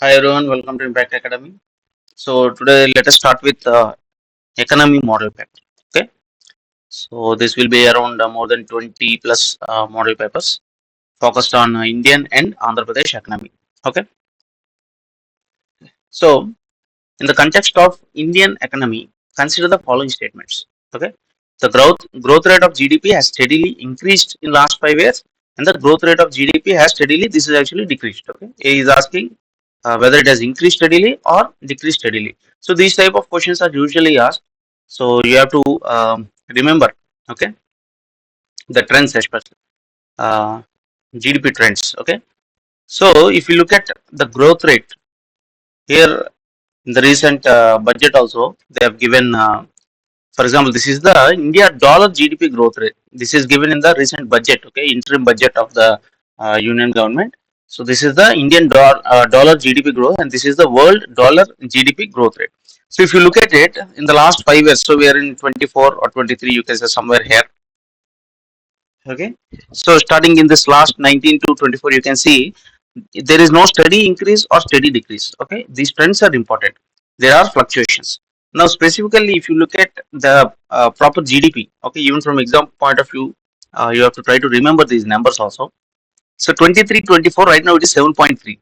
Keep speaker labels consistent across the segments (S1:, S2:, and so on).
S1: Hi everyone, welcome to Impact Academy. So today let us start with economy model paper. Okay, so this will be around more than 20 plus model papers focused on Indian and Andhra Pradesh economy. Okay, so in the context of Indian economy, consider the following statements. Okay, the growth rate of GDP has steadily increased in last 5 years, and the growth rate of GDP has steadily this is actually decreased. Okay, he is asking whether it has increased steadily or decreased steadily. So these type of questions are usually asked. So you have to remember, okay, the trends especially GDP trends. Okay, so if you look at the growth rate here in the recent budget also they have given. For example, this is the India dollar GDP growth rate. This is given in the recent budget, okay, interim budget of the union government. So this is the dollar GDP growth, and this is the world dollar GDP growth rate. So if you look at it in the last 5 years, so we are in 24 or 23, you can say somewhere here. Okay, so starting in this last 19 to 24, you can see there is no steady increase or steady decrease. Okay, these trends are important. There are fluctuations. Now specifically if you look at the proper GDP, okay, even from exam point of view, you have to try to remember these numbers also. So 23 24 right now it is 7.3.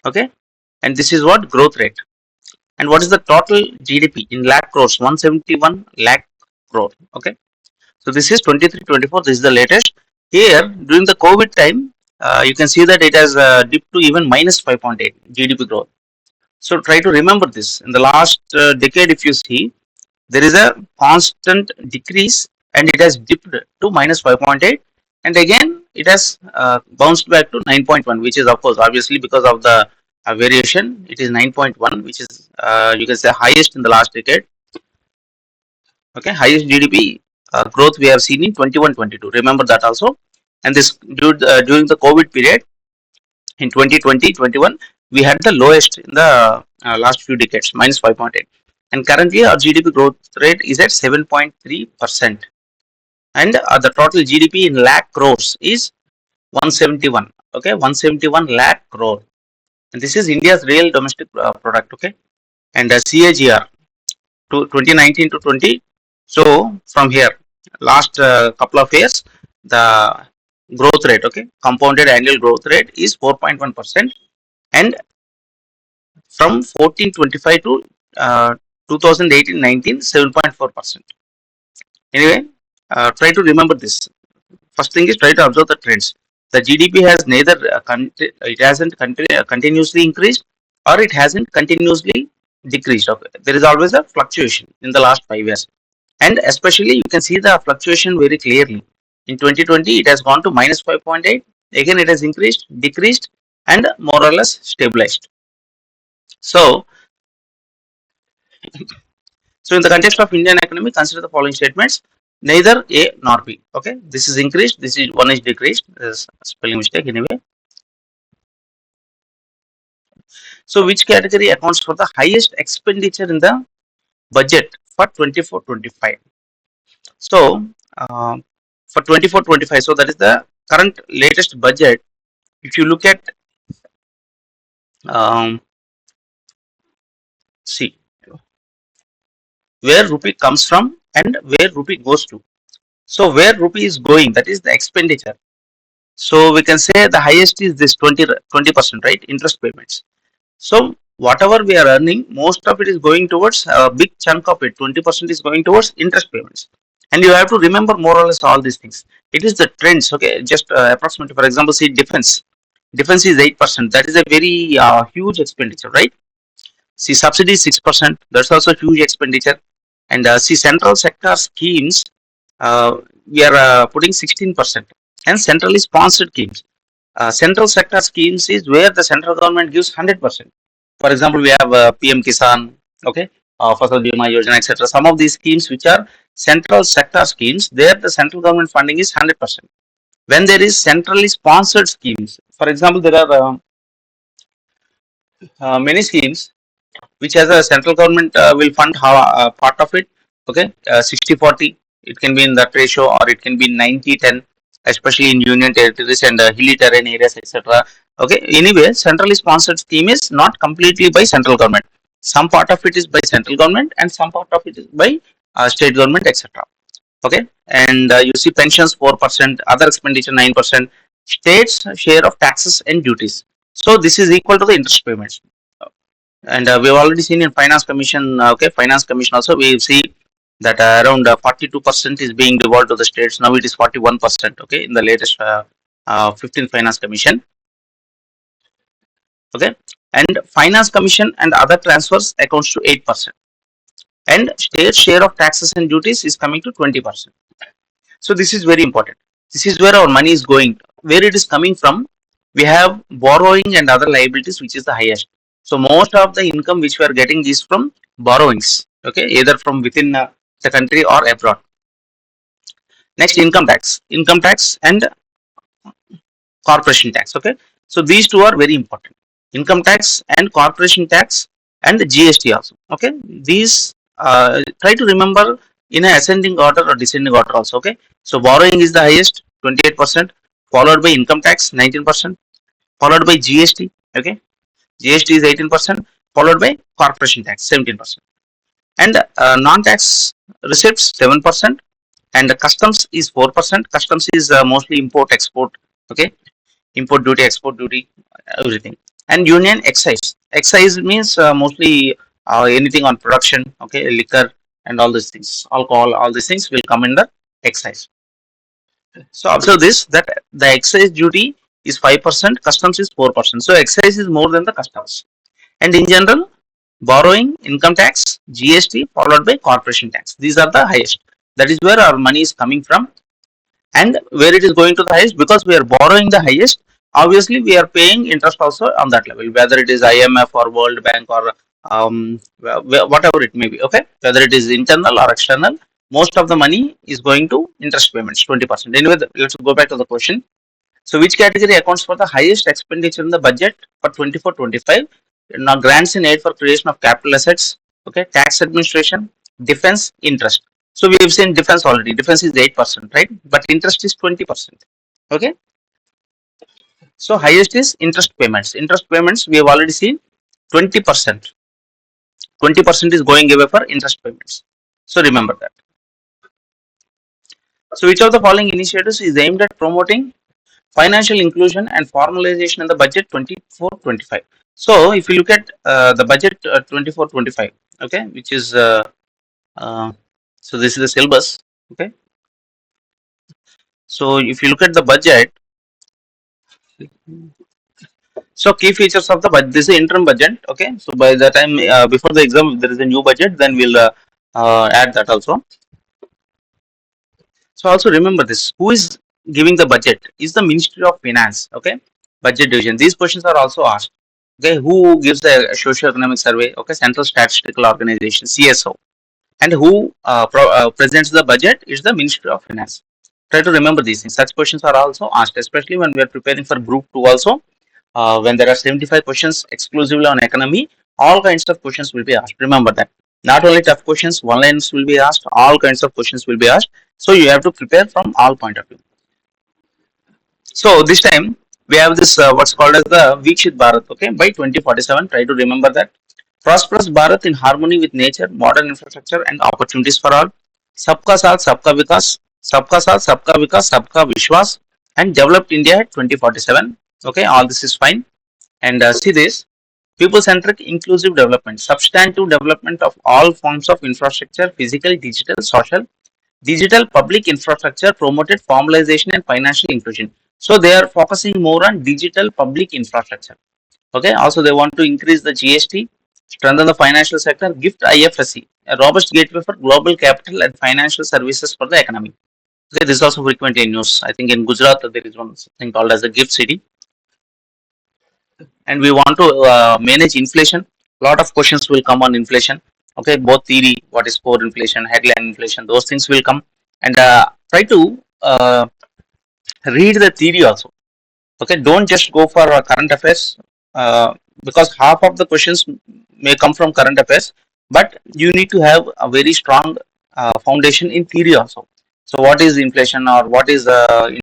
S1: Okay, and this is what growth rate. And what is the total GDP in lakh crores? 171 lakh crore. Okay, so this is 23 24. This is the latest. Here during the COVID time, you can see that it has dipped to even minus 5.8 GDP growth. So try to remember this. In the last decade, if you see, there is a constant decrease and it has dipped to minus 5.8, and again it has bounced back to 9.1, which is of course obviously because of the variation. It is 9.1, which is you can say highest in the last decade. Okay, highest GDP growth we have seen in 21-22. Remember that also. And this during the COVID period in 2020-21, we had the lowest in the last few decades, minus 5.8. And currently our GDP growth rate is at 7.3%. And the total GDP in lakh crores is 171. Okay, 171 lakh crore. And this is India's real domestic product. Okay, and CAGR to 2019 to 20. So from here, last couple of years, the growth rate, okay, compounded annual growth rate is 4.1%, and from 1425 to 2018-19, 7.4%. Anyway, try to remember this. First thing is try to observe the trends. The GDP has neither it hasn't continuously increased or it hasn't continuously decreased. Okay. There is always a fluctuation in the last 5 years, and especially you can see the fluctuation very clearly. In 2020, it has gone to minus 5.8. Again, it has increased, decreased, and more or less stabilized. So, so in the context of Indian economy, consider the following statements: neither A nor B. Okay, this is increased, this is one is decreased. This is a spelling mistake anyway. So, which category accounts for the highest expenditure in the budget for 24-25? So, for 24-25, so that is the current latest budget. If you look at, um, see where rupee comes from and where rupee goes to. So, where rupee is going, that is the expenditure. So, we can say the highest is this 20%, right? Interest payments. So, whatever we are earning, most of it is going towards a big chunk of it. 20% is going towards interest payments. And you have to remember more or less all these things. It is the trends, okay? Just approximately, for example, see defense. Defense is 8%. That is a very huge expenditure, right? See subsidy is 6%. That's also huge expenditure. And see central sector schemes, we are putting 16%. And centrally sponsored schemes. Central sector schemes is where the central government gives 100%. For example, we have PM Kisan, okay, Fasal Bima Yojana, etc. Some of these schemes which are central sector schemes, there the central government funding is 100%. When there is centrally sponsored schemes, for example, there are many schemes which has a central government will fund how, part of it, okay, 60-40, it can be in that ratio or it can be 90-10, especially in union territories and hilly terrain areas, etc. Okay, anyway, centrally sponsored scheme is not completely by central government. Some part of it is by central government and some part of it is by state government, etc. Okay, and you see pensions 4%, other expenditure 9%, states share of taxes and duties. So this is equal to the interest payments. And we've already seen in finance commission, okay, finance commission also we see that around 42% is being devolved to the states. Now it is 41%. Okay, in the latest 15th finance commission. Okay, and finance commission and other transfers accounts to 8%, and state share of taxes and duties is coming to 20%. So this is very important. This is where our money is going. Where it is coming from, we have borrowing and other liabilities, which is the highest. So most of the income which we are getting is from borrowings. Okay, either from within the country or abroad. Next, income tax and corporation tax. Okay, so these two are very important: income tax and corporation tax and the GST also. Okay, these try to remember in a ascending order or descending order also. Okay, so borrowing is the highest, 28%, followed by income tax 19%, followed by GST. Okay, GST is 18%, followed by corporation tax 17%, and non-tax receipts 7%, and the customs is 4%. Customs is mostly import export. Okay, import duty, export duty, everything. And union excise. Excise means mostly anything on production, okay, liquor and all these things, alcohol, all these things will come in the excise. So observe this, that the excise duty is 5%, customs is 4%. So excise is more than the customs. And in general, borrowing, income tax, GST followed by corporation tax. These are the highest. That is where our money is coming from, and where it is going to the highest, because we are borrowing the highest, obviously we are paying interest also on that level, whether it is IMF or World Bank or whatever it may be. Okay, whether it is internal or external, most of the money is going to interest payments, 20%. Anyway, let's go back to the question. So which category accounts for the highest expenditure in the budget for 24-25? Now, grants in aid for creation of capital assets, okay, tax administration, defense, interest. So we have seen defense already. Defense is 8%, right? But interest is 20%. Okay. So highest is interest payments. Interest payments we have already seen 20%. 20% is going away for interest payments. So remember that. So which of the following initiatives is aimed at promoting financial inclusion and formalization in the budget 24-25? So if you look at the budget 24-25, okay, which is uh, so this is the syllabus. Okay, so if you look at the budget, so key features of the budget, this is interim budget. Okay, so by the time before the exam, if there is a new budget, then we'll add that also. So also remember this: who is giving the budget? Is the Ministry of Finance. Okay, budget division. These questions are also asked. Okay, who gives the socio-economic survey? Okay, Central Statistical Organization (CSO), and who presents the budget is the Ministry of Finance. Try to remember these things. Such questions are also asked, especially when we are preparing for Group 2 also. When there are 75 questions exclusively on economy, all kinds of questions will be asked. Remember that. Not only tough questions, one lines will be asked, all kinds of questions will be asked. So you have to prepare from all point of view. So this time we have this what's called as the Vikshit Bharat. Okay, by 2047. Try to remember that. Prosperous Bharat in harmony with nature, modern infrastructure, and opportunities for all. Sabka Saath, Sabka Vikas. Sabka Saath, Sabka Vikas, Sabka Vishwas, and developed India at 2047. Okay, all this is fine. And see this: people-centric, inclusive development, substantive development of all forms of infrastructure, physical, digital, social, digital public infrastructure, promoted formalization and financial inclusion. So they are focusing more on digital public infrastructure. Okay. Also, they want to increase the GST, strengthen the financial sector, gift IFSC, a robust gateway for global capital and financial services for the economy. Okay, this is also frequently in news. I think in Gujarat there is one thing called as the gift city, and we want to manage inflation. A lot of questions will come on inflation. Okay, both theory, what is core inflation, headline inflation, those things will come, and try to read the theory also. Okay, don't just go for current affairs, because half of the questions may come from current affairs, but you need to have a very strong foundation in theory also. So what is inflation, or what is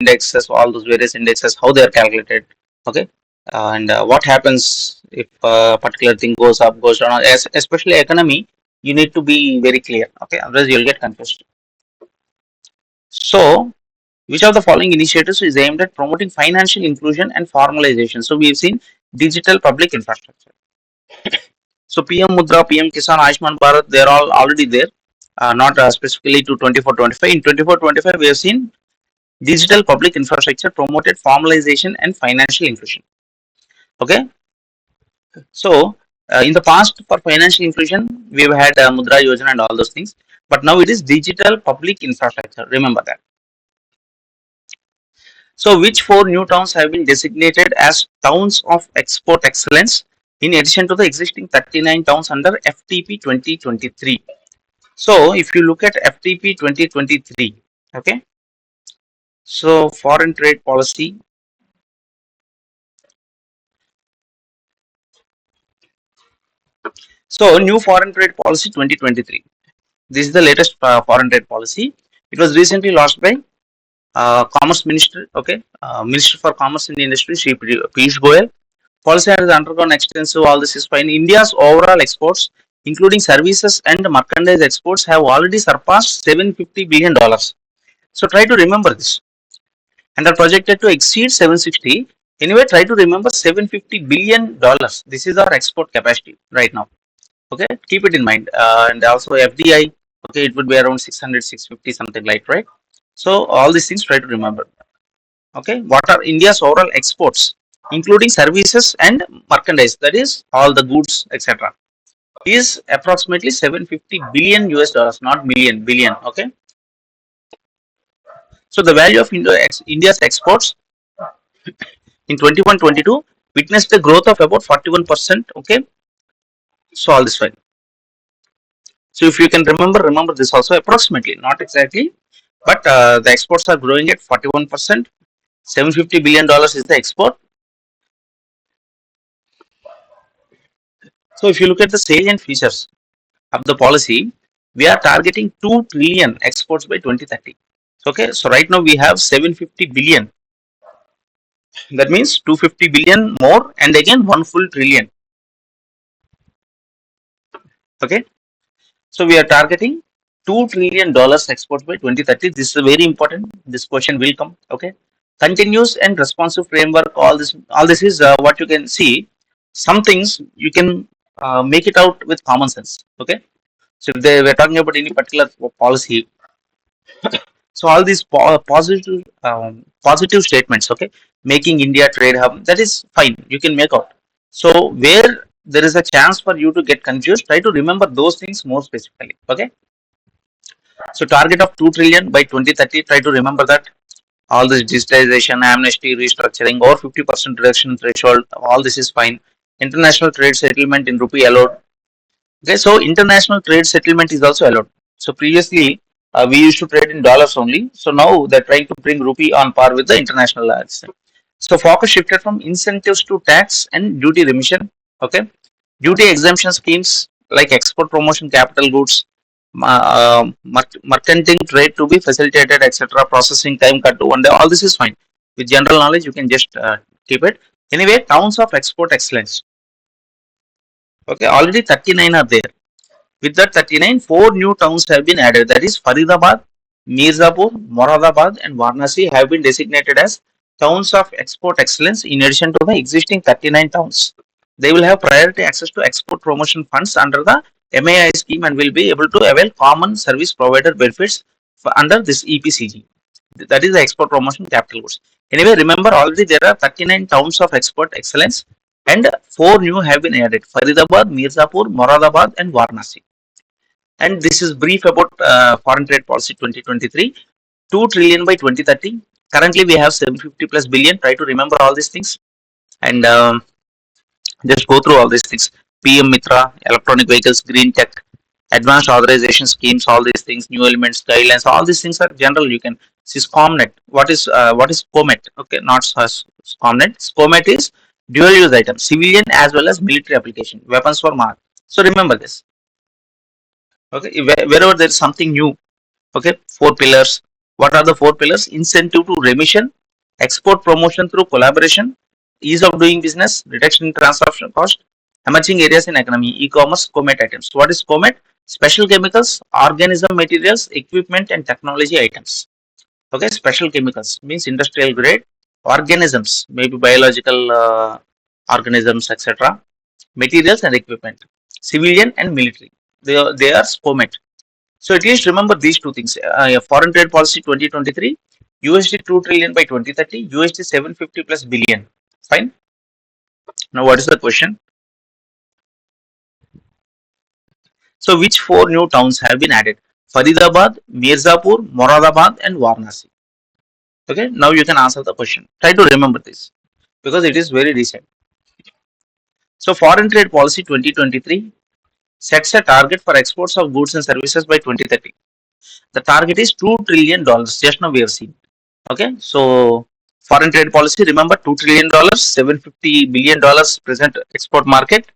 S1: indexes, all those various indexes, how they are calculated. Okay, And what happens if a particular thing goes up, goes down, especially economy, you need to be very clear. Okay, otherwise you'll get confused. So, which of the following initiatives is aimed at promoting financial inclusion and formalization? So, we've seen digital public infrastructure. So, PM Mudra, PM Kisan, Ayushman Bharat, they're all already there, not specifically to 24-25. In 24-25, we have seen digital public infrastructure promoted formalization and financial inclusion. Okay, so in the past for financial inclusion, we've had Mudra Yojana and all those things, but now it is digital public infrastructure. Remember that. So, which four new towns have been designated as towns of export excellence in addition to the existing 39 towns under FTP 2023? So, if you look at FTP 2023, okay, so foreign trade policy. So, new foreign trade policy 2023. This is the latest foreign trade policy. It was recently launched by Commerce Minister, okay, Minister for Commerce and Industry, Shri Piyush Goyal. Policy has undergone extensive, all this is fine. India's overall exports, including services and merchandise exports, have already surpassed $750 billion. So try to remember this. And are projected to exceed 760. Anyway, try to remember $750 billion. This is our export capacity right now. Okay, keep it in mind. And also FDI, okay, it would be around 600, 650, something like, right? So all these things try to remember. Okay, what are India's overall exports, including services and merchandise, that is all the goods, etc., is approximately 750 billion US dollars, not million, billion. Okay, so the value of India's exports in 21-22 witnessed a growth of about 41%. Okay, so all this fine. So if you can remember this also approximately, not exactly, but the exports are growing at 41%. $750 billion is the export. So if you look at the salient features of the policy, we are targeting 2 trillion exports by 2030. Okay, so right now we have 750 billion. That means 250 billion more, and again 1 full trillion. Okay, so we are targeting $2 trillion exports by 2030. This is very important. This question will come. Okay, continuous and responsive framework. All this is what you can see. Some things you can make it out with common sense. Okay, so if they were talking about any particular policy, so all these positive statements, okay, making India trade hub, that is fine, you can make out. So where there is a chance for you to get confused, try to remember those things more specifically. Okay, so target of 2 trillion by 2030, try to remember that. All this digitization, amnesty, restructuring, or 50% reduction threshold, all this is fine. International trade settlement in rupee allowed. Okay, so international trade settlement is also allowed. So previously we used to trade in dollars only. So now they're trying to bring rupee on par with the international system. So focus shifted from incentives to tax and duty remission. Okay, duty exemption schemes like export promotion, capital goods, mercantile trade to be facilitated, etc. Processing time cut to 1 day. All this is fine. With general knowledge, you can just keep it. Anyway, towns of export excellence. Okay, already 39 are there. With that 39, 4 new towns have been added. That is Faridabad, Mirzapur, Moradabad, and Varanasi have been designated as towns of export excellence in addition to the existing 39 towns. They will have priority access to export promotion funds under the MAI scheme and will be able to avail common service provider benefits under this EPCG. That is the export promotion capital goods. Anyway, remember already there are 39 towns of export excellence and 4 new have been added: Faridabad, Mirzapur, Moradabad, and Varanasi. And this is brief about foreign trade policy 2023. 2 trillion by 2030. Currently we have 750 plus billion. Try to remember all these things and just go through all these things. PM Mitra, electronic vehicles, green tech, advanced authorization schemes, all these things, new elements, guidelines, all these things are general. You can see SCOMNET. What is COMET? Okay, not SCOMNET. SCOMET is dual use item, civilian as well as military application, weapons for mass. So remember this. Okay, wherever there is something new. Okay, 4 pillars. What are the 4 pillars? Incentive to remission, export promotion through collaboration, ease of doing business, reduction in transaction cost, emerging areas in economy, e-commerce, comet items. What is comet? Special chemicals, organism materials, equipment and technology items. Okay, special chemicals means industrial grade, organisms, maybe biological organisms, etc. Materials and equipment, civilian and military. They are comet. So at least remember these two things. Foreign trade policy 2023, USD 2 trillion by 2030, USD 750 plus billion. Fine. Now what is the question? So which four new towns have been added? Faridabad, Mirzapur, Moradabad and Varanasi. Okay. Now you can answer the question. Try to remember this because it is very recent. So foreign trade policy 2023 sets a target for exports of goods and services by 2030. The target is $2 trillion. Just now we have seen. Okay, so foreign trade policy, remember $2 trillion, $750 billion present export market.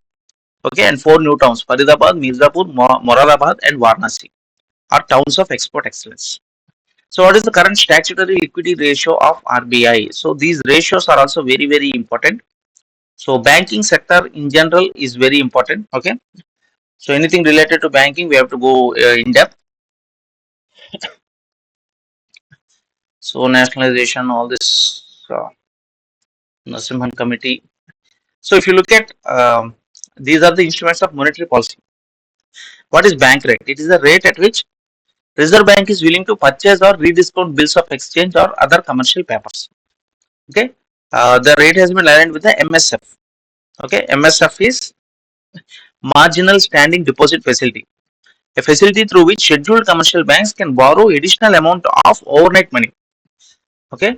S1: Okay, and four new towns, Faridabad, Mirzapur, Moradabad, and Varanasi are towns of export excellence. So, what is the current statutory liquidity ratio of RBI? So, these ratios are also very, very important. So, banking sector in general is very important. Okay, so anything related to banking, we have to go in depth. So, nationalization, all this, Nasimhan committee. So if you look at these are the instruments of monetary policy. What is bank rate? It is the rate at which Reserve Bank is willing to purchase or rediscount bills of exchange or other commercial papers. Okay, the rate has been aligned with the MSF. Okay, MSF is marginal standing deposit facility, a facility through which scheduled commercial banks can borrow additional amount of overnight money. Okay,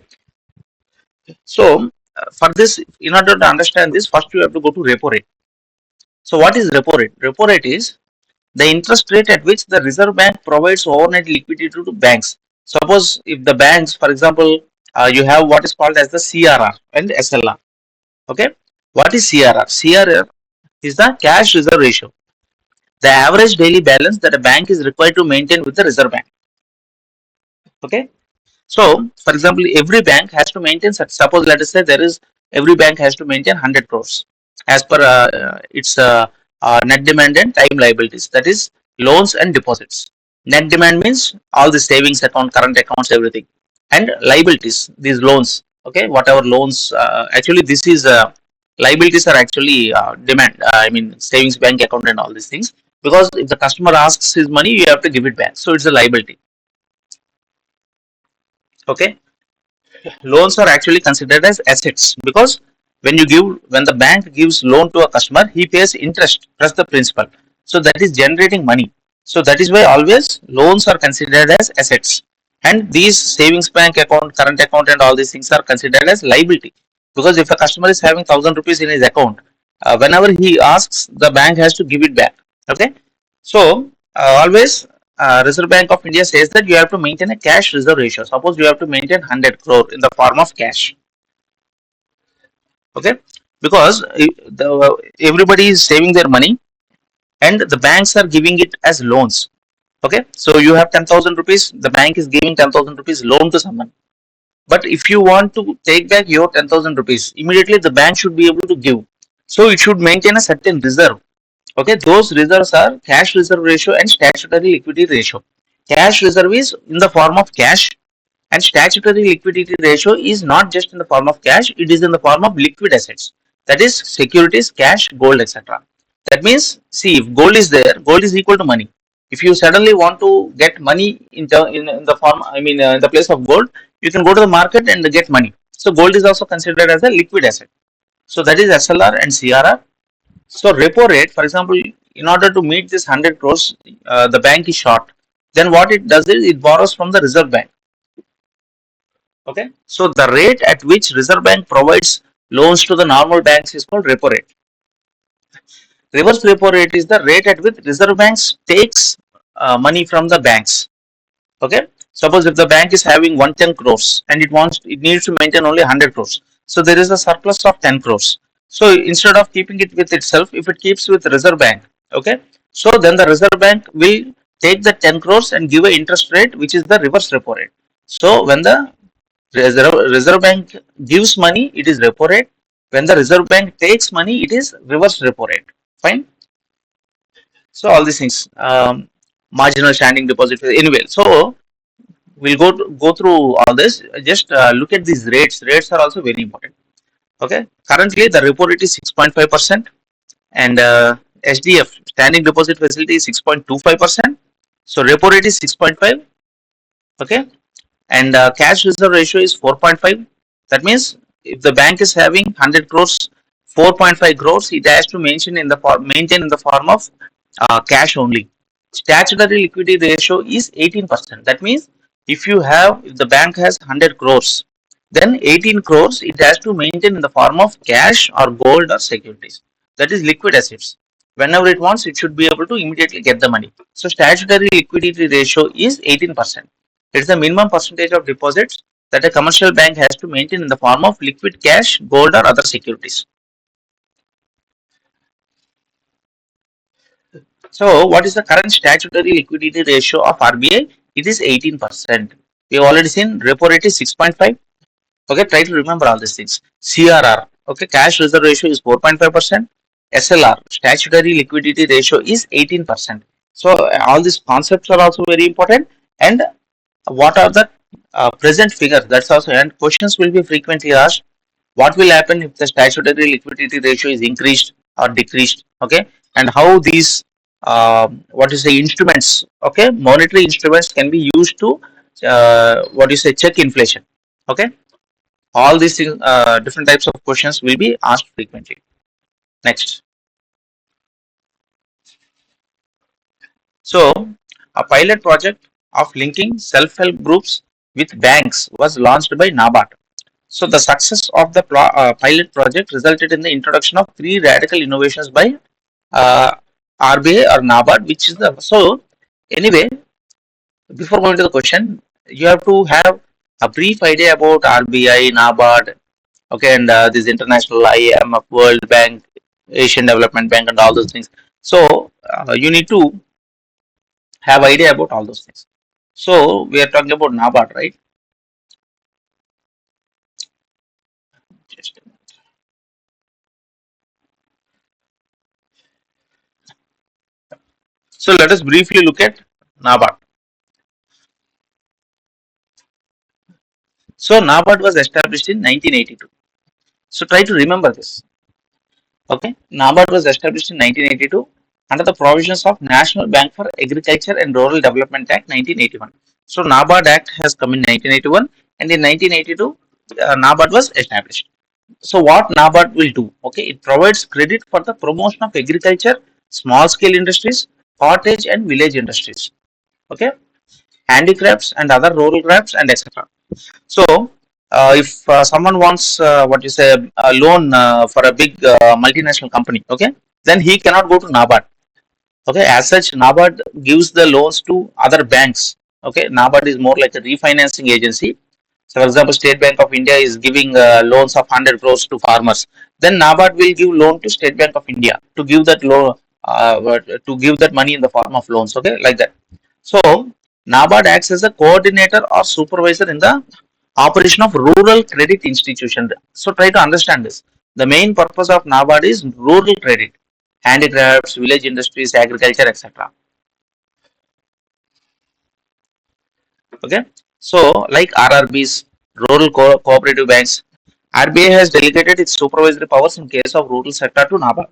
S1: so for this, in order to understand this, first you have to go to repo rate. So what is repo rate? Repo rate is the interest rate at which the Reserve Bank provides overnight liquidity to banks. Suppose if the banks, for example, you have what is called as the CRR and SLR. Okay, what is CRR? CRR is the cash reserve ratio, the average daily balance that a bank is required to maintain with the Reserve Bank. Okay, so for example, every bank has to maintain such. Suppose let us say there is every bank has to maintain 100 crores as per its net demand and time liabilities. That is loans and deposits. Net demand means all the savings account, current accounts, everything, and liabilities. These loans, okay, whatever loans. Actually, this is liabilities are actually demand. I mean, savings bank account and all these things. Because if the customer asks his money, you have to give it back. So it's a liability. Okay, loans are actually considered as assets because when the bank gives loan to a customer, he pays interest plus the principal. So that is generating money. So that is why always loans are considered as assets, and these savings bank account, current account, and all these things are considered as liability because if a customer is having 1,000 rupees in his account, whenever he asks, the bank has to give it back. Okay, so always Reserve Bank of India says that you have to maintain a cash reserve ratio. Suppose you have to maintain 100 crore in the form of cash. Okay, because everybody is saving their money and the banks are giving it as loans. Okay, so you have 10,000 rupees, the bank is giving 10,000 rupees loan to someone. But if you want to take back your 10,000 rupees, immediately the bank should be able to give. So it should maintain a certain reserve. Okay, those reserves are cash reserve ratio and statutory liquidity ratio. Cash reserve is in the form of cash, and statutory liquidity ratio is not just in the form of cash, it is in the form of liquid assets. That is securities, cash, gold, etc. That means, see, if gold is there, gold is equal to money. If you suddenly want to get money in the form, I mean, in the place of gold, you can go to the market and get money. So gold is also considered as a liquid asset. So that is SLR and CRR. So repo rate, for example, in order to meet this 100 crores, the bank is short. Then what it does is it borrows from the Reserve Bank. Okay. So the rate at which Reserve Bank provides loans to the normal banks is called repo rate. Reverse repo rate is the rate at which Reserve Bank takes money from the banks. Okay. Suppose if the bank is having 110 crores and it needs to maintain only 100 crores. So there is a surplus of 10 crores. So instead of keeping it with itself, if it keeps with Reserve Bank, okay, so then the Reserve Bank will take the 10 crores and give a interest rate which is the reverse repo rate. So when the Reserve Bank gives money, it is repo rate. When the Reserve Bank takes money, it is reverse repo rate. Fine. So all these things, marginal standing deposit. Anyway, so we'll go through all this. Just look at these rates. Rates are also very important. Okay. Currently, the repo rate is 6.5%, and SDF, standing deposit facility, is 6.25%. So repo rate is 6.5. Okay, and cash reserve ratio is 4.5. That means if the bank is having 100 crores, 4.5 crores, it has to maintain in the form of cash only. Statutory liquidity ratio is 18%. That means if the bank has 100 crores, then 18 crores it has to maintain in the form of cash or gold or securities. That is liquid assets. Whenever it wants, it should be able to immediately get the money. So statutory liquidity ratio is 18%. It is the minimum percentage of deposits that a commercial bank has to maintain in the form of liquid cash, gold, or other securities. So, what is the current statutory liquidity ratio of RBI? It is 18%. We have already seen repo rate is 6.5. Okay, try to remember all these things. CRR, okay, cash reserve ratio is 4.5%. SLR, statutory liquidity ratio is 18%. So, all these concepts are also very important. And what are the present figures? That's also, and questions will be frequently asked. What will happen if the statutory liquidity ratio is increased or decreased? Okay, and how these what is the instruments? Okay, monetary instruments can be used to what is a check inflation. Okay, all these things, different types of questions will be asked frequently. Next, so a pilot project of linking self-help groups with banks was launched by NABARD. So the success of the pilot project resulted in the introduction of three radical innovations by uh, RBI or NABARD, which is the so anyway. Before going to the question, you have to have a brief idea about RBI, NABARD, okay, and this international IMF, World Bank, Asian Development Bank, and all those things. So you need to have idea about all those things. So we are talking about NABARD, right? Just so let us briefly look at NABARD. So NABARD was established in 1982. So try to remember this. Okay, NABARD was established in 1982 under the provisions of National Bank for Agriculture and Rural Development Act 1981. So NABARD Act has come in 1981, and in 1982 NABARD was established. So what NABARD will do? Okay, it provides credit for the promotion of agriculture, small scale industries, cottage and village industries. Okay, handicrafts and other rural crafts and etc. So, if someone wants what you say a loan for a big multinational company, okay, then he cannot go to NABARD. Okay, as such, NABARD gives the loans to other banks. Okay, NABARD is more like a refinancing agency. So, for example, State Bank of India is giving loans of 100 crores to farmers. Then NABARD will give loan to State Bank of India to give that loan, to give that money in the form of loans. Okay, like that. So, NABARD acts as a coordinator or supervisor in the operation of rural credit institution. So, try to understand this. The main purpose of NABARD is rural credit, handicrafts, village industries, agriculture, etc. Okay, so like RRBs, cooperative banks, RBI has delegated its supervisory powers in case of rural sector to NABARD.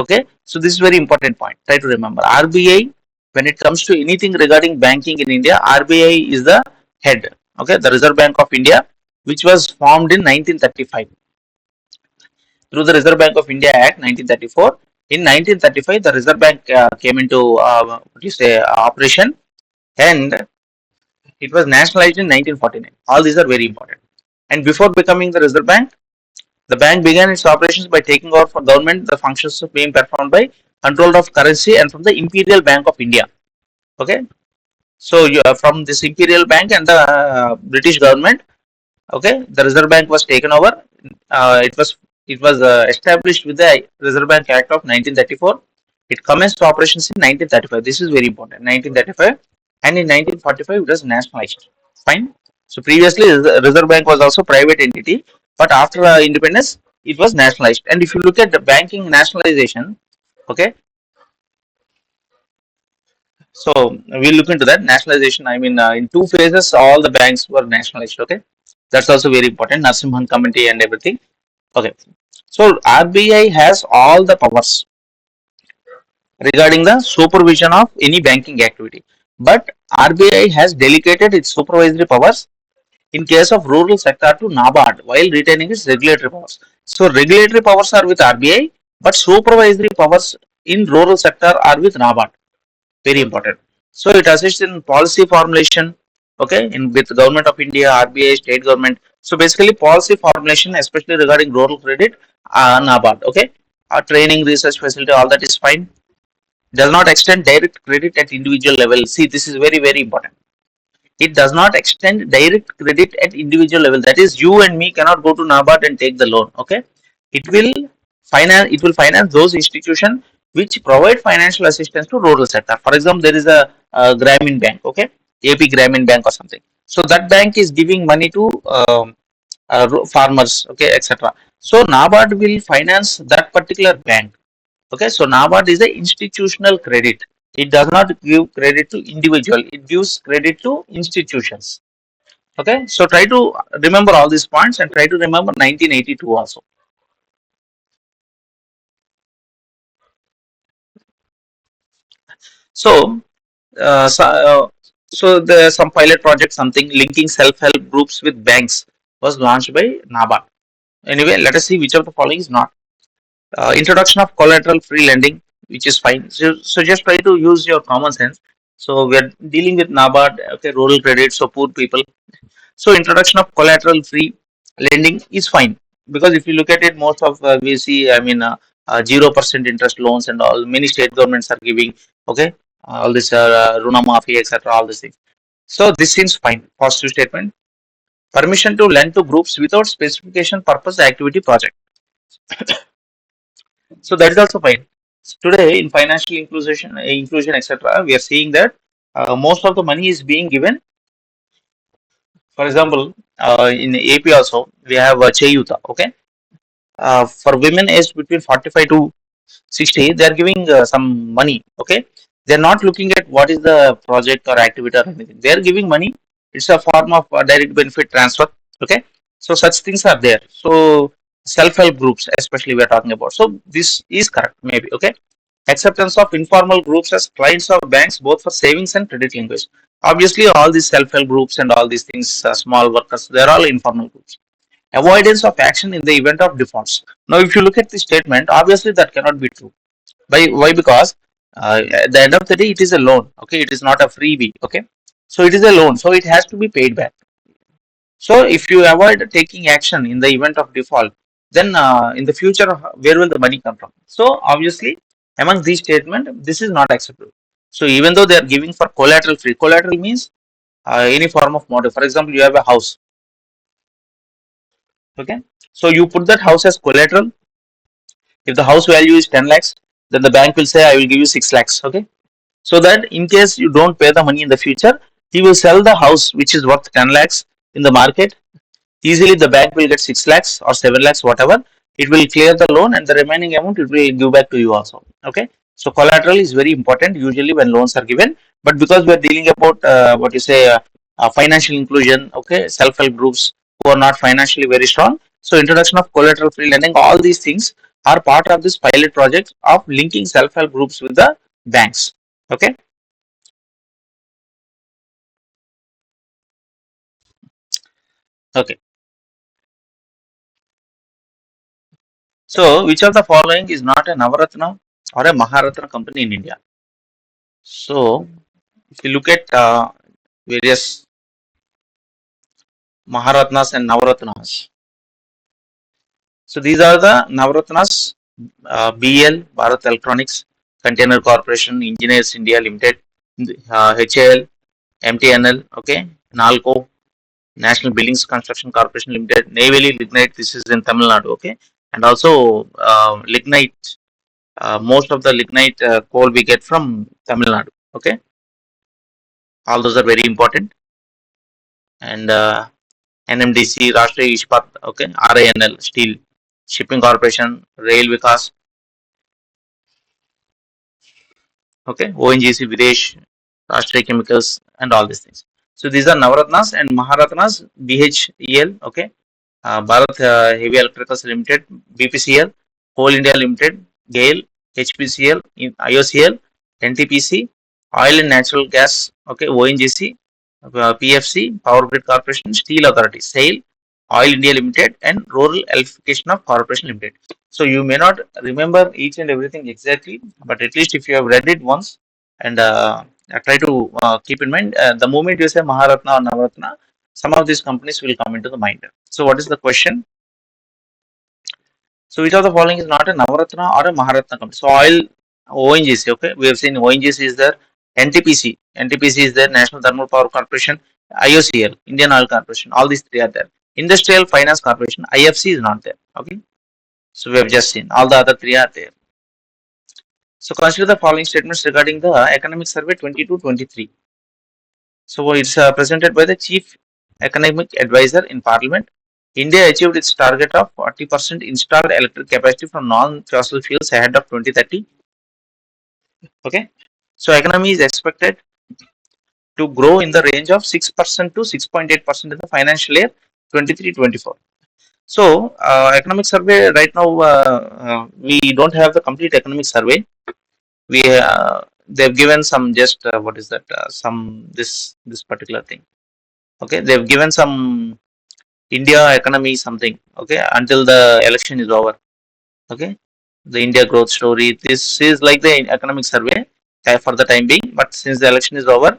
S1: Okay, so this is very important point. Try to remember RBI when it comes to anything regarding banking in India, RBI is the head. Okay, the Reserve Bank of India, which was formed in 1935 through the Reserve Bank of India Act 1934. In 1935, the Reserve Bank came into what you say operation, and it was nationalized in 1949. All these are very important. And before becoming the Reserve Bank, the bank began its operations by taking over from government the functions of being performed by control of currency and from the Imperial Bank of India. Okay, so you from this Imperial Bank and the British government. Okay, the Reserve Bank was taken over. It was established with the Reserve Bank Act of 1934. It commenced operations in 1935. This is very important. 1935, and in 1945 it was nationalized. Fine. So previously the Reserve Bank was also private entity, but after independence it was nationalized. And if you look at the banking nationalization, okay, so we'll look into that nationalization. I mean, in two phases, all the banks were nationalized. Okay, that's also very important. Narsimhan committee and everything. Okay, so RBI has all the powers regarding the supervision of any banking activity, but RBI has delegated its supervisory powers in case of rural sector to NABARD while retaining its regulatory powers. So regulatory powers are with RBI, but supervisory powers in rural sector are with NABARD. Very important. So it assists in policy formulation, okay, in with government of India, RBI, state government. So basically policy formulation, especially regarding rural credit, NABARD, okay. Training, research facility, all that is fine. Does not extend direct credit at individual level. See, this is very, very important. It does not extend direct credit at individual level. That is, you and me cannot go to NABARD and take the loan. Okay, it will finance. It will finance those institutions which provide financial assistance to rural sector. For example, there is a Grameen Bank. Okay, AP Grameen Bank or something. So that bank is giving money to farmers. Okay, etc. So NABARD will finance that particular bank. Okay, so NABARD is a institutional credit. It does not give credit to individual. It gives credit to institutions. Okay, so try to remember all these points and try to remember 1982 also. So, so the some pilot project, something linking self-help groups with banks was launched by NABARD. Anyway, let us see which of the following is not. Introduction of collateral-free lending, which is fine. So just try to use your common sense. So we are dealing with NABARD, okay, rural credit, so poor people. So introduction of collateral free lending is fine, because if you look at it, most of we see, I mean, 0% interest loans and all. Many state governments are giving, okay, all this Runa Mafi, etc. All these things. So this seems fine. Positive statement. Permission to lend to groups without specification, purpose, activity, project. So that is also fine. So today in financial inclusion, etc., we are seeing that most of the money is being given. For example, in AP also we have Cheyuta. Okay, for women aged between 45 to 60, they are giving some money. Okay, they are not looking at what is the project or activity or anything. They are giving money. It's a form of direct benefit transfer. Okay, so such things are there. So self-help groups, especially we are talking about. So this is correct, maybe. Okay, acceptance of informal groups as clients of banks, both for savings and credit linkage. Obviously, all these self-help groups and all these things, small workers, they are all informal groups. Avoidance of action in the event of defaults. Now, if you look at the statement, obviously that cannot be true. Why? Because at the end of the day, it is a loan. Okay, it is not a freebie. Okay, so it is a loan, so it has to be paid back. So if you avoid taking action in the event of default, then in the future, where will the money come from? So obviously, among these statements, this is not acceptable. So even though they are giving for collateral free, collateral means any form of model. For example, you have a house. Okay, so you put that house as collateral. If the house value is 10 lakhs, then the bank will say, I will give you 6 lakhs. Okay, so that in case you don't pay the money in the future, he will sell the house which is worth 10 lakhs in the market. Easily the bank will get 6 lakhs or 7 lakhs, whatever. It will clear the loan and the remaining amount it will give back to you also. Okay. So collateral is very important usually when loans are given. But because we are dealing about what you say, financial inclusion, okay, self-help groups who are not financially very strong. So introduction of collateral free lending, all these things are part of this pilot project of linking self-help groups with the banks. Okay. Okay. So which of the following is not a Navaratna or a Maharatna company in India? So, if you look at various Maharatnas and Navaratnas, so these are the Navaratnas: BL, Bharat Electronics, Container Corporation, Engineers India Limited, HAL, MTNL, okay, NALCO, National Buildings Construction Corporation Limited, Neyveli Lignite. This is in Tamil Nadu, okay, and also lignite. Most of the lignite coal we get from Tamil Nadu, okay. All those are very important, and NMDC, Rashtriya Ispat, okay, RINL, steel. Shipping Corporation, Rail Vikas, okay, ONGC, Videsh, Rashtriya Chemicals, and all these things. So these are Navaratnas and Maharatnas, BHEL, okay, Bharat Heavy Electricals Limited, BPCL, Coal India Limited, GAIL, HPCL, IOCL, NTPC, Oil and Natural Gas, okay, ONGC, PFC, Power Grid Corporation, Steel Authority, SAIL, Oil India Limited, and Rural Electrification of Corporation Limited. So you may not remember each and everything exactly, but at least if you have read it once and try to keep in mind, the moment you say Maharatna or Navaratna, some of these companies will come into the mind. So what is the question? So which of the following is not a Navaratna or a Maharatna company? So oil, ONGC, okay, we have seen ONGC is there, NTPC is there, National Thermal Power Corporation, IOCL, Indian Oil Corporation, all these three are there. Industrial Finance Corporation, IFC is not there, okay. So we have just seen all the other three are there. So consider the following statements regarding the Economic Survey 22-23. So it's presented by the Chief Economic Advisor in Parliament. India achieved its target of 40% installed electric capacity from non-fossil fuels ahead of 2030. Okay. So economy is expected to grow in the range of 6% to 6.8% in the financial year 23-24. So economic survey right now, we don't have the complete economic survey. We they've given some just what is that some this particular thing. Okay, they've given some India economy something. Okay, until the election is over. Okay, the India growth story. This is like the economic survey for the time being. But since the election is over,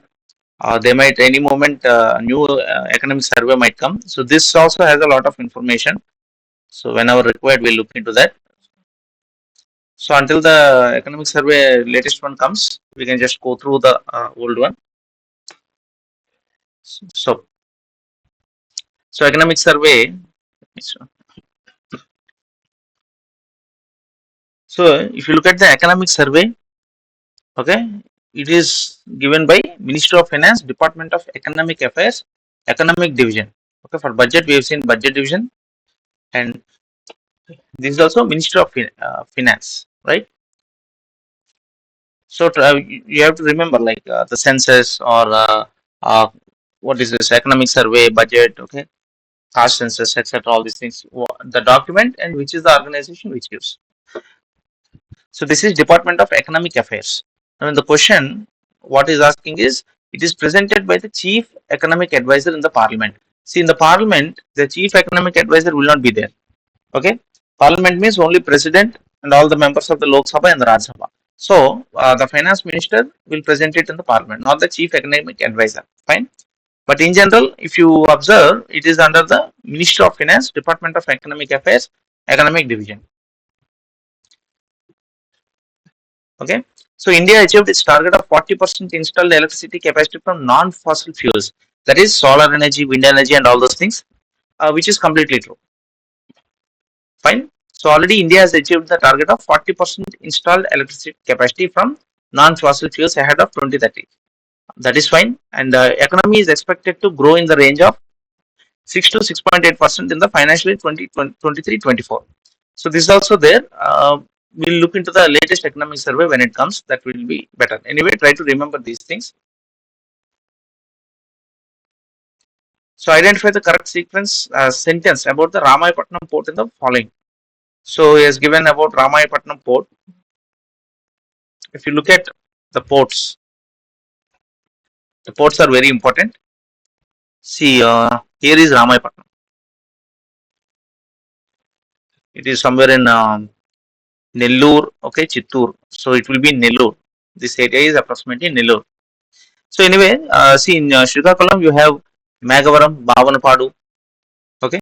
S1: they might any moment new economic survey might come. So this also has a lot of information. So whenever required, we'll look into that. So until the economic survey latest one comes, we can just go through the old one. So so economic survey. So if you look at the economic survey, okay, it is given by Ministry of Finance, Department of Economic Affairs, Economic Division. Okay, for budget we have seen budget division, and this is also Ministry of Finance, right? So you have to remember like the census or uh, what is this economic survey, budget, okay, caste census, etc. All these things, the document and which is the organization which gives. So this is Department of Economic Affairs. Now the question what is asking is it is presented by the Chief Economic Advisor in the Parliament. See in the Parliament the Chief Economic Advisor will not be there. Okay, Parliament means only President and all the members of the Lok Sabha and the Rajya Sabha. So the Finance Minister will present it in the Parliament, not the Chief Economic Advisor. Fine. But in general, if you observe, it is under the Ministry of Finance, Department of Economic Affairs, Economic Division. Okay. So India achieved its target of 40% installed electricity capacity from non-fossil fuels. That is solar energy, wind energy, and all those things, which is completely true. Fine. So already India has achieved the target of 40% installed electricity capacity from non-fossil fuels ahead of 2030. That is fine. And the economy is expected to grow in the range of 6 to 6.8% in the financial year 2023-24. So this is also there. We'll look into the latest economic survey when it comes. That will be better. Anyway, try to remember these things. So identify the correct sequence sentence about the Ramayapatnam port in the following. So he has given about Ramayapatnam port. If you look at the ports are very important. See, here is Ramayapatnam. It is somewhere in Nellore, okay, Chittoor. So it will be Nellore. This area is approximately Nellore. So anyway, see in Srikakulam you have Megavaram, Bhavanapadu, okay,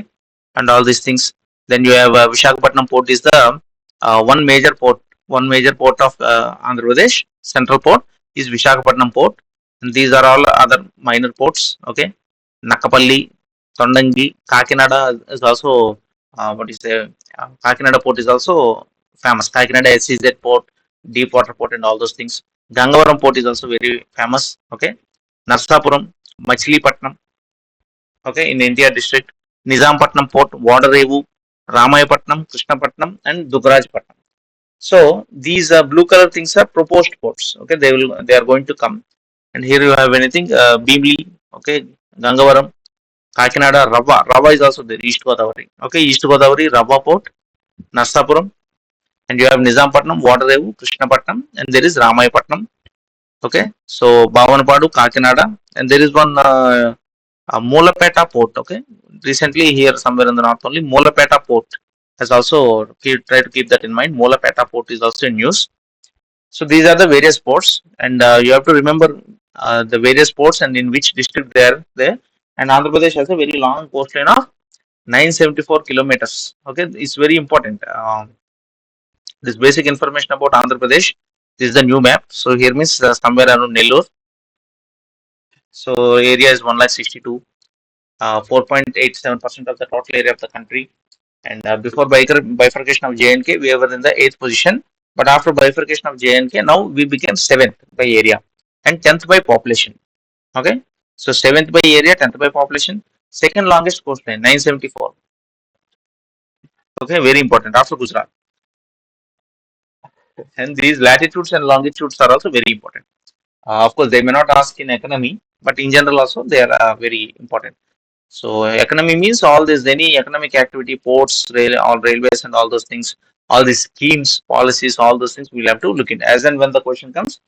S1: and all these things. Then you have Visakhapatnam port is the one major port of Andhra Pradesh. Central port is Visakhapatnam port, and these are all other minor ports. Okay, Nakapalli, Tondangi, Kakinada is also what is the Kakinada port is also famous. Kakinada SEZ port, deep water port, and all those things. Gangavaram port is also very famous. Okay, Narsapuram, Machilipatnam, okay, in India district. Nizampatnam port, Vadarevu, Ramayapatnam, Krishnapatnam, and Dugrajpatnam. So these blue color things are proposed ports. Okay, they are going to come. And here you have anything Bimli, okay, Gangavaram, Kakinada, Rava. Rava is also there, East Godavari. Okay, East Godavari, Rava port, Narsapuram, and you have Nizampatnam, Vadarevu, Krishnapatnam, and there is Ramayapatnam. Okay, so Bhavanapadu, Kakinada, and there is one Molapeta port. Okay, recently here somewhere in the north only Molapeta port has also try to keep that in mind. Molapeta port is also in news. So these are the various ports, and you have to remember the various ports and in which district they are there. And Andhra Pradesh has a very long coastline of 974 kilometers. Okay, it's very important. This basic information about Andhra Pradesh. This is the new map. So here means somewhere around Nellore. So area is 1,62,000. 4.87% of the total area of the country. And before bifurcation of JNK, we were in the 8th position. But after bifurcation of JNK, now we became 7th by area and 10th by population. Okay. So 7th by area, 10th by population. Second longest coastline, 974. Okay, very important after Gujarat. And these latitudes and longitudes are also very important. Of course, they may not ask in economy, but in general also they are very important. So economy means all this any economic activity, ports, all railways, and all those things, all these schemes, policies, all those things we'll have to look into. As and when the question comes,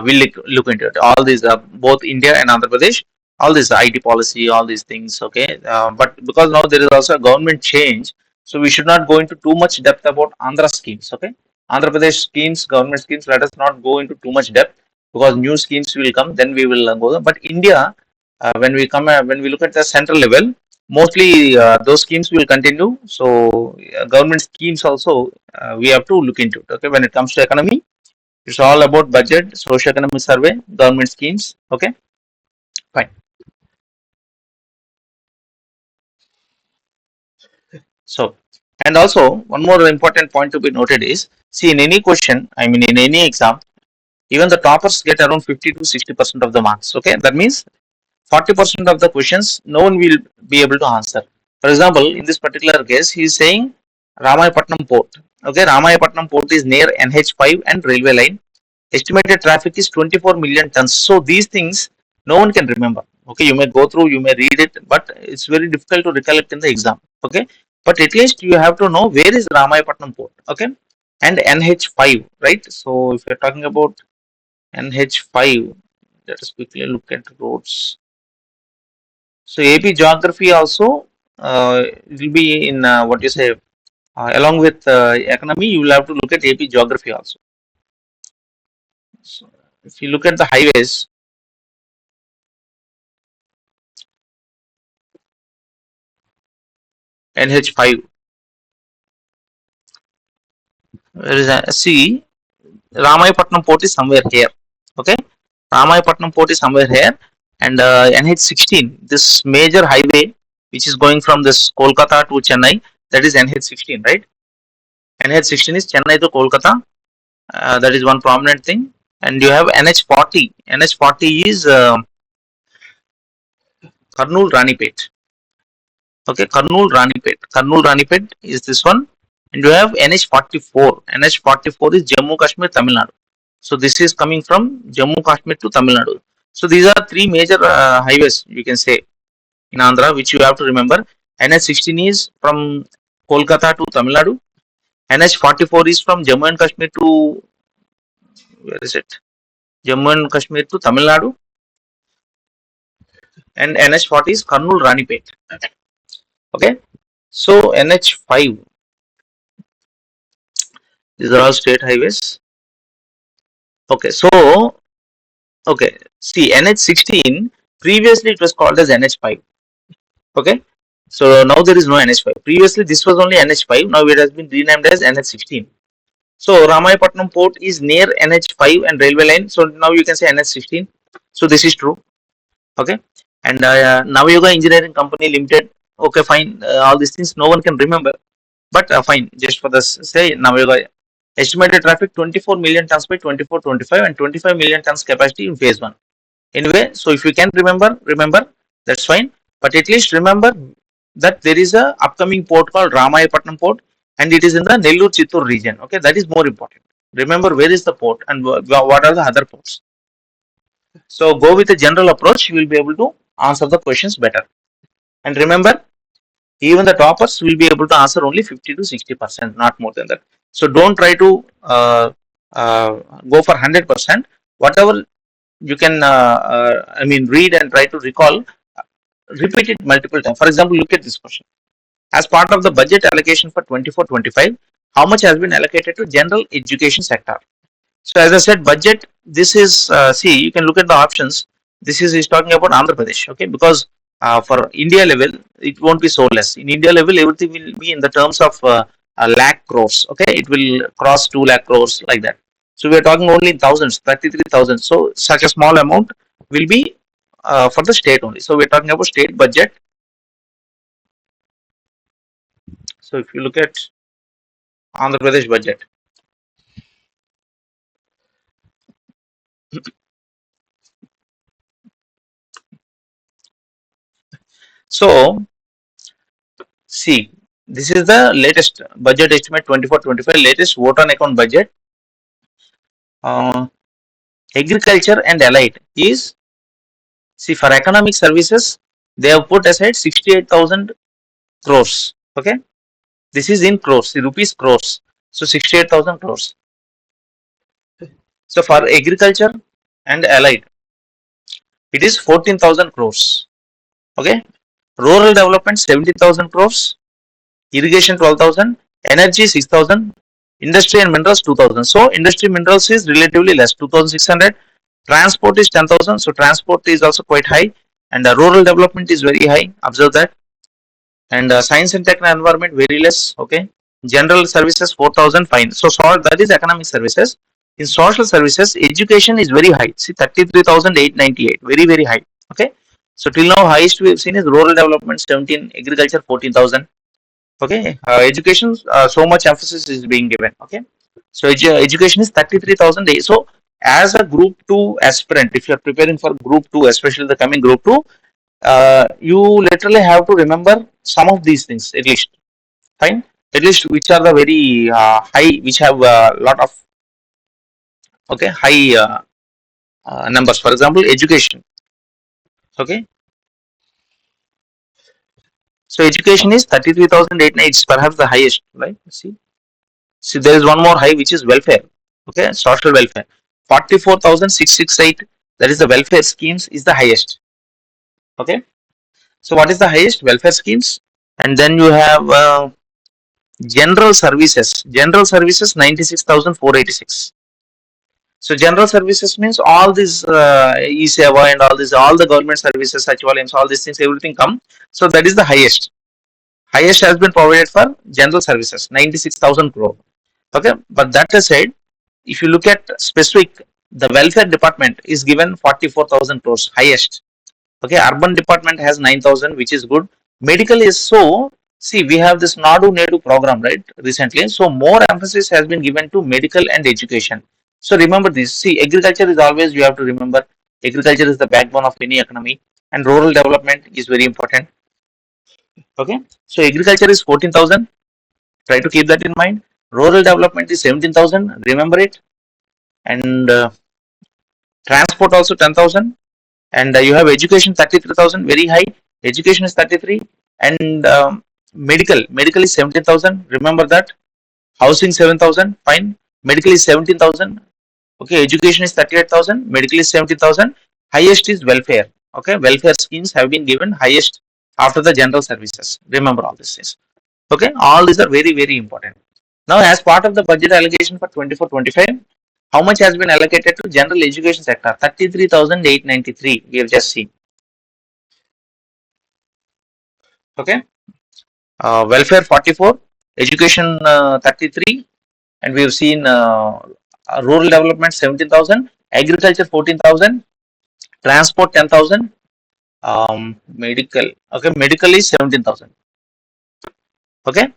S1: we'll look into it. All these, both India and Andhra Pradesh, all this IT policy, all these things. Okay, but because now there is also a government change, so we should not go into too much depth about Andhra schemes. Okay, Andhra Pradesh schemes, government schemes. Let us not go into too much depth because new schemes will come. Then we will go there. But India, when we look at the central level, mostly those schemes will continue. So government schemes also we have to look into it. Okay, when it comes to economy, it's all about budget, socio-economic survey, government schemes. Okay, fine. So, and also one more important point to be noted is, see, in any question, I mean in any exam, even the toppers get around 50 to 60% of the marks. Okay, that means 40% of the questions no one will be able to answer. For example, in this particular case, he is saying Ramayapatnam port. Okay, Ramayapatnam port is near NH5 and railway line. Estimated traffic is 24 million tons. So these things no one can remember. Okay, you may go through, you may read it, but it's very difficult to recollect in the exam. Okay, but at least you have to know where is Ramayapatnam port. Okay, and NH5, right? So if you're talking about NH5, let us quickly look at roads. So AP geography also it will be in what you say along with economy. You will have to look at AP geography also. So if you look at the highways, NH5, there is a, see Ramayapatnam port is somewhere here. Okay, Ramayapatnam port is somewhere here, and NH16, this major highway which is going from this Kolkata to Chennai, that is NH16, right? NH16 is Chennai to Kolkata. That is one prominent thing. And you have NH40. NH40 is Karnool Ranipet. Okay, Karnool Ranipet is this one. And you have NH44. NH44 is Jammu Kashmir, Tamil Nadu. So this is coming from Jammu Kashmir to Tamil Nadu. So these are three major highways you can say in Andhra, which you have to remember. NH16 is from Kolkata to Tamil Nadu. NH44 is from Jammu and Kashmir to, where is it? Jammu and Kashmir to Tamil Nadu. And NH40 is Karnool Ranipet. Okay. So NH5, these are all state highways. Okay. So, okay. See, NH16, previously it was called as NH5. Okay. So now there is no NH5. Previously this was only NH5. Now it has been renamed as NH16. So Ramayapatnam port is near NH5 and railway line. So now you can say NH16. So this is true. Okay. And Navayoga Engineering Company Limited. Okay, fine. All these things no one can remember. But fine. Just for the say Navayoga. Estimated traffic 24 million tons by 24-25 and 25 million tons capacity in phase 1. Anyway, so if you can remember, that's fine. But at least remember that there is a upcoming port called Ramayapatnam port, and it is in the Nellore Chittur region. Okay, that is more important. Remember where is the port and what are the other ports. So go with a general approach, you will be able to answer the questions better. And remember, even the toppers will be able to answer only 50 to 60%, not more than that. So don't try to uh, go for 100%. Whatever you can, I mean, read and try to recall, repeat it multiple times. For example, look at this question. As part of the budget allocation for 24-25, how much has been allocated to general education sector? So as I said, budget, this is, see, you can look at the options. This is talking about Andhra Pradesh, okay? Because for India level, it won't be so less. In India level, everything will be in the terms of a lakh crores, okay? It will cross 2 lakh crores like that. So we are talking only in thousands, 33,000. So such a small amount will be for the state only. So we are talking about state budget. So if you look at Andhra Pradesh budget, so see, this is the latest budget estimate 24-25, latest vote on account budget. Uh, Agriculture and allied is, see, for economic services, they have put aside 68,000 crores. Okay, this is in crores, rupees crores. So 68,000 crores. So for agriculture and allied, it is 14,000 crores. Okay, rural development 70,000 crores, irrigation 12,000, energy 6,000, industry and minerals 2,000. So industry minerals is relatively less, 2,600. Transport is 10,000. So transport is also quite high, and rural development is very high. Observe that. And science and tech and environment very less. Okay. General services 4,000. Fine. So that is economic services. In social services, education is very high. See, 33,898. Very very high. Okay. So till now, highest we have seen is rural development 17, agriculture 14,000. Okay, education, so much emphasis is being given. Okay, so education is 33,000. So as a group 2 aspirant, if you are preparing for group 2, especially the coming group 2, you literally have to remember some of these things at least. Fine, at least which are the very high, which have a lot of, okay, high numbers. For example, education. Okay, so education is 33,008. It's perhaps the highest, right? See, there is one more high, which is welfare. Okay, social welfare. 44,668. That is the welfare schemes is the highest. Okay. So what is the highest? Welfare schemes. And then you have general services. General services 96,486. So general services means all these e-seva and all the government services, Sachivalayams, all these things, everything come. So that is the highest. Highest has been provided for general services, 96,000 crore. Okay, but that aside, if you look at specific, the welfare department is given 44,000 crores, highest. Okay, urban department has 9,000, which is good. Medical is so, see, we have this Nadu Nedu program, right, recently. So more emphasis has been given to medical and education. So remember this. See, agriculture is always, you have to remember, agriculture is the backbone of any economy, and rural development is very important. Okay, so agriculture is 14,000. Try to keep that in mind. Rural development is 17,000. Remember it. And transport also 10,000. And you have education 33,000, very high. Education is 33. And medical is 17,000. Remember that. Housing 7,000. Fine. Medical is 17,000. Okay. Education is 38,000. Medical is 17,000. Highest is welfare. Okay. Welfare schemes have been given highest after the general services. Remember all these things. Okay. All these are very, very important. Now, as part of the budget allocation for 24-25, how much has been allocated to general education sector? 33,893. We have just seen. Okay. Welfare 44, education 33, and we have seen rural development 17,000, agriculture 14,000, transport 10,000, medical. Okay, medical is 17,000. Okay,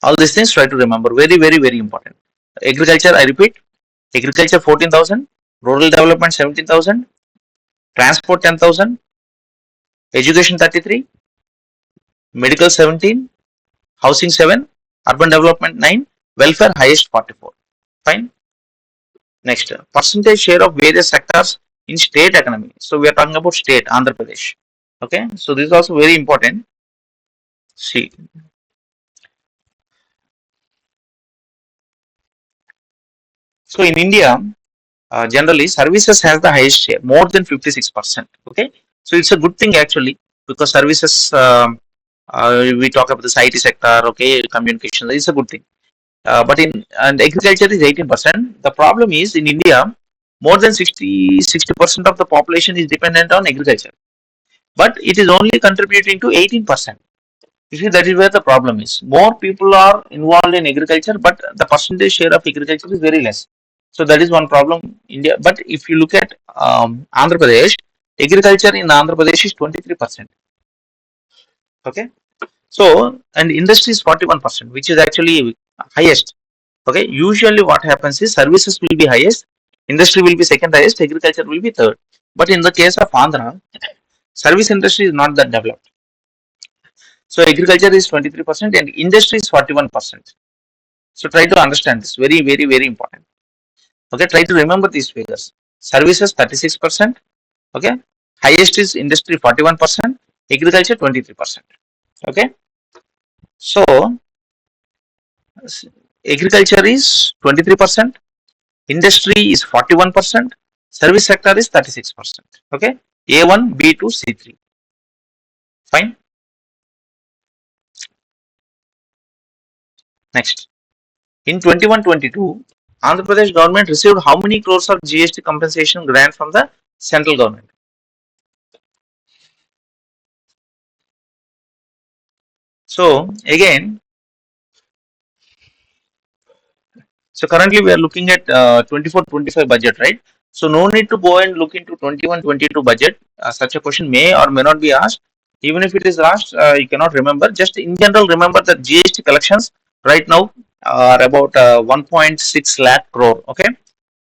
S1: all these things try to remember. Very, very, very important. Agriculture, I repeat, agriculture 14,000, rural development 17,000, transport 10,000, education 33, medical 17, housing 7, urban development 9, welfare highest 44. Fine. Next, percentage share of various sectors in state economy. So we are talking about state, Andhra Pradesh. Okay, so this is also very important. See, so in India, generally services has the highest share, more than 56%. Okay, so it's a good thing actually, because services, we talk about the IT sector, okay, communication, it's a good thing. But in and agriculture is 18%. The problem is in India, more than 60% of the population is dependent on agriculture, but it is only contributing to 18%. You see, that is where the problem is. More people are involved in agriculture, but the percentage share of agriculture is very less. So that is one problem India. But if you look at Andhra Pradesh, agriculture in Andhra Pradesh is 23%. Okay. So and industry is 41%, which is actually highest. Okay. Usually what happens is services will be highest, industry will be second highest, agriculture will be third. But in the case of Andhra, service industry is not that developed. So agriculture is 23% and industry is 41%. So try to understand this. Very, very, very important. Okay, try to remember these figures. Services 36%. Okay. Highest is industry 41%, agriculture 23%. Okay. So agriculture is 23%, industry is 41%, service sector is 36%. Okay. A1, B2, C3. Fine. Next. In 21-22, Andhra Pradesh government received how many crores of GST compensation grant from the central government? So again, so currently we are looking at 24-25 budget, right? So no need to go and look into 21-22 budget. Such a question may or may not be asked. Even if it is asked, you cannot remember. Just in general, remember that GST collections right now are about 1.6 lakh crore. Okay.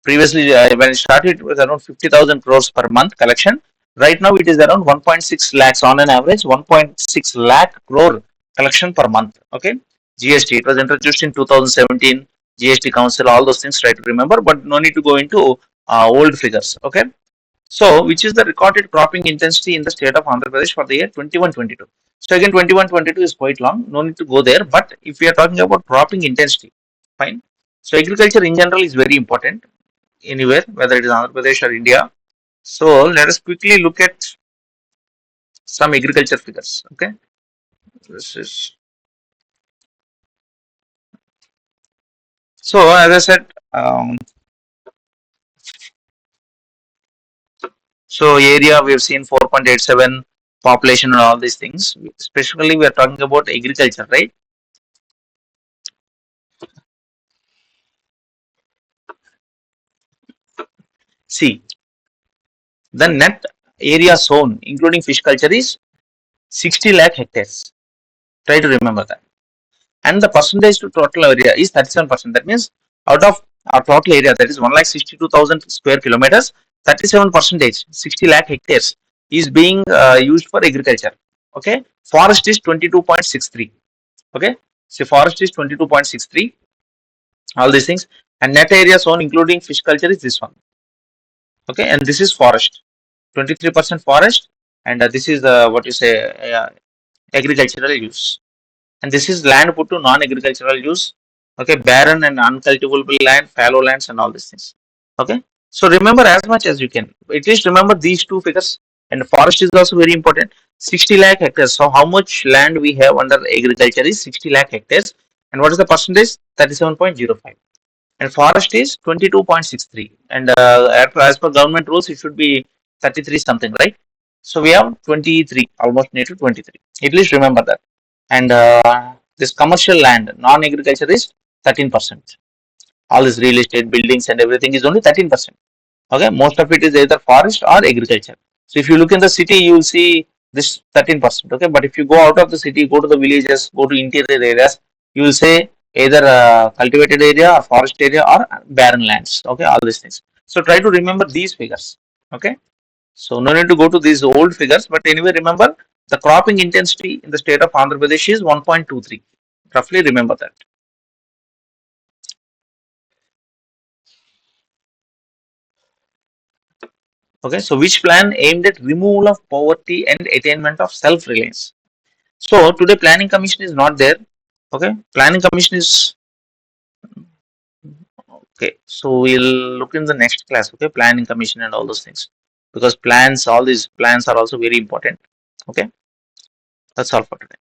S1: Previously, when it started, it was around 50,000 crores per month collection. Right now, it is around 1.6 lakhs on an average, 1.6 lakh crore collection per month. Okay, GST. It was introduced in 2017. GST Council, all those things. Try to remember, but no need to go into old figures. Okay. So, which is the recorded cropping intensity in the state of Andhra Pradesh for the year 21-22? So again, 21-22 is quite long. No need to go there. But if we are talking about cropping intensity, fine. So agriculture in general is very important anywhere, whether it is Andhra Pradesh or India. So let us quickly look at some agriculture figures. Okay, this is so as I said. So area we have seen 4.87 population and all these things. Especially we are talking about agriculture, right? See, the net area sown, including fish culture, is 60 lakh hectares. Try to remember that. And the percentage to total area is 37%. That means out of our total area, that is 1,62,000 square kilometers, 37 percentage, 60 lakh hectares is being used for agriculture. Okay, forest is 22.63. Okay, so forest is 22.63. All these things, and net area zone including fish culture is this one. Okay, and this is forest, 23% forest, and this is what you say, agricultural use. And this is land put to non-agricultural use. Okay, barren and uncultivable land, fallow lands, and all these things. Okay, so remember as much as you can. At least remember these two figures. And forest is also very important. 60 lakh hectares. So how much land we have under agriculture is 60 lakh hectares. And what is the percentage? 37.05. And forest is 22.63. And as per government rules, it should be 33 something, right? So we have 23, almost near to 23. At least remember that. And this commercial land, non-agriculture is 13%. All this real estate, buildings, and everything is only 13%. Okay, most of it is either forest or agriculture. So if you look in the city, you will see this 13%. Okay, but if you go out of the city, go to the villages, go to interior areas, you will say either cultivated area or forest area or barren lands. Okay, all these things. So try to remember these figures. Okay, so no need to go to these old figures, but anyway, remember The cropping intensity in the state of Andhra Pradesh is 1.23. Roughly remember that. Okay, so which plan aimed at removal of poverty and attainment of self-reliance? So today planning commission is not there. Okay, planning commission is okay. So we'll look in the next class. Okay, planning commission and all those things, because plans, all these plans are also very important. Okay, that's all for today.